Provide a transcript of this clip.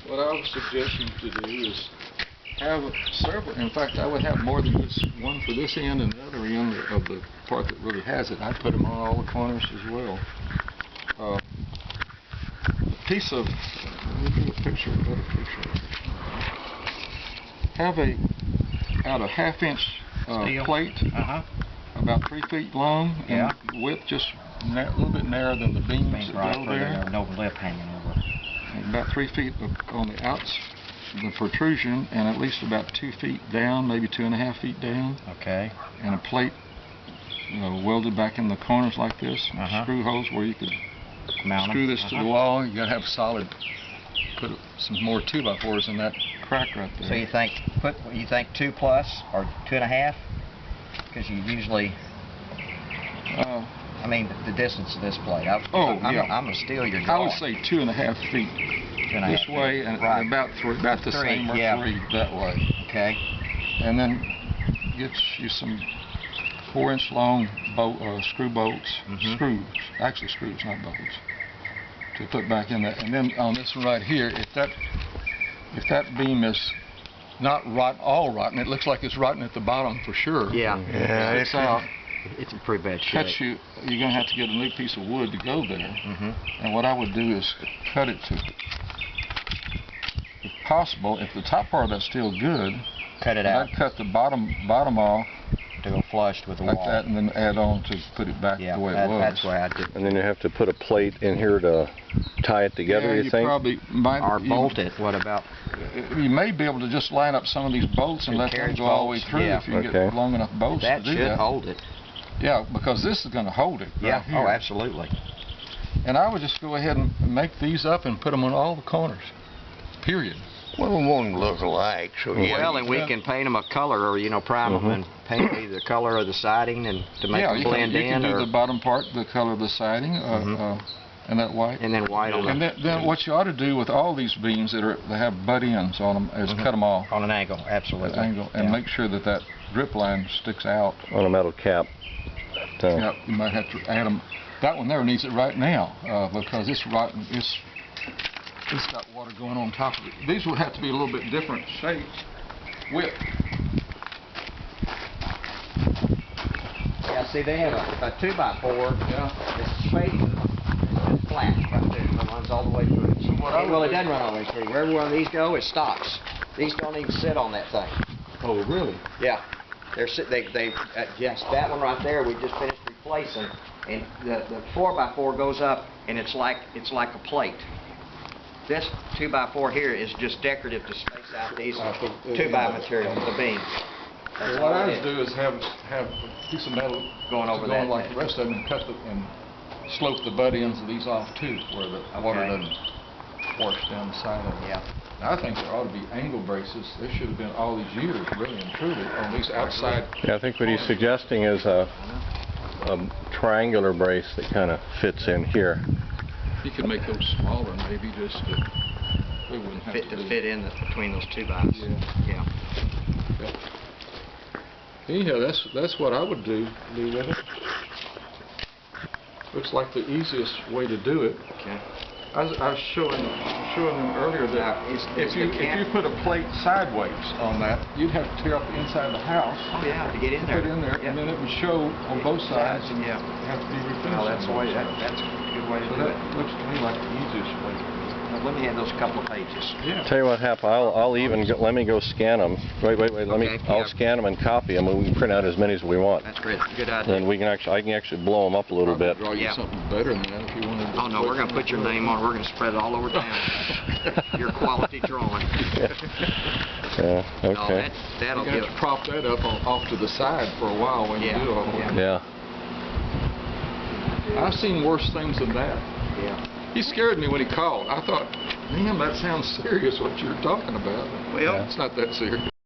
What I was suggesting to do is have several. In fact, I would have more than just one for this end and the other end of the part that really has it. I'd put them on all the corners as well. A piece of, let me do a picture, a better picture. Have a half-inch plate, about 3 feet long, and width just a little bit narrower than the beams that go there. No lip hanging over. About 3 feet on the outs, the protrusion, and at least about 2 feet down, maybe 2.5 feet down. Okay. And a plate, welded back in the corners like this. Screw holes where you could screw this to the wall. You gotta have solid. Put some more 2x4s in that crack right there. So you think 2 plus or 2.5? Because you usually. I mean, the distance of this plate. I'm gonna steal your draw. I would say 2.5 feet. This way, and about the same or 3 that way. Okay. And then get you some 4-inch long screw bolts, screws, not bolts, to put back in that. And then on this one right here, if that beam is not all rotten, it looks like it's rotten at the bottom for sure. Yeah. It's out. It's in pretty bad shape. You're going to have to get a new piece of wood to go there. And what I would do is cut it to, if possible, if the top part of that's still good, cut it out. I'd cut the bottom off to go flush with the like wall. that, and then add on to put it back the way it was. That's why I did. And then you have to put a plate in here to tie it together. You think? Probably might. Or bolt it. What about? You may be able to just line up some of these bolts and let them go all the way through if you get long enough bolts to do that. That should hold it. Yeah, because this is going to hold it. Yeah. Right here. Oh, absolutely. And I would just go ahead and make these up and put them on all the corners. Period. Well, it won't look alike, so yeah. Well, and we can paint them a color, or prime them and paint either the color of the siding and to make them blend in. Yeah, you can do the bottom part, the color of the siding, and that white. And then white on them. And then what you ought to do with all these beams that have butt ends on them is cut them off on an angle, absolutely. And make sure that drip line sticks out on a metal cap. Yeah, you might have to add them. That one there needs it right now because it's rotten. It's got water going on top of it. These would have to be a little bit different shapes, width. Yeah, see, they have a 2x4. Yeah. It's straight, it's flat right there. It runs all the way through. So it doesn't run all the way through. Wherever one of these go, it stops. These don't even sit on that thing. Oh, really? Yeah. Yes, that one right there we just finished replacing, and the 4x4 goes up, and it's like a plate. This 2x4 here is just decorative to space out these 2x material, the beams. What I would do is have a piece of metal going over that, like the rest of them, and cut and slope the butt ends of these off too, where the water doesn't wash down the side of them. Yeah. Now, I think there ought to be angle braces. There should have been all these years, really and truly, on these outside. Yeah, I think what he's suggesting is a triangular brace that kind of fits in here. You could make those smaller, maybe, just to, they wouldn't have to fit in between those 2 bys. Yeah. Anyhow, that's what I would do with it. Looks like the easiest way to do it. Okay. I was showing them earlier that if you put a plate sideways on that, you'd have to tear up the inside of the house. Oh yeah, to get in there. Put it in there, and then it would show on both sides, and you have to be refinished. Well, that's a good way to do it. That looks to me like the easiest way. Now, let me have those couple of pages. Yeah. Tell you what happened. I'll even let me go scan them. Wait. I'll scan them and copy them, and we can print out as many as we want. That's great. Good idea. Then I can actually blow them up a little bit. Draw you something better than that if you wanted to. Oh no, we're going to put your name on. We're going to spread it all over town. Your quality drawing. Yeah. Okay. No, that'll you have to prop that up off to the side for a while when you do all that. Yeah. I've seen worse things than that. Yeah. He scared me when he called. I thought, man, that sounds serious what you're talking about. Well, it's not that serious.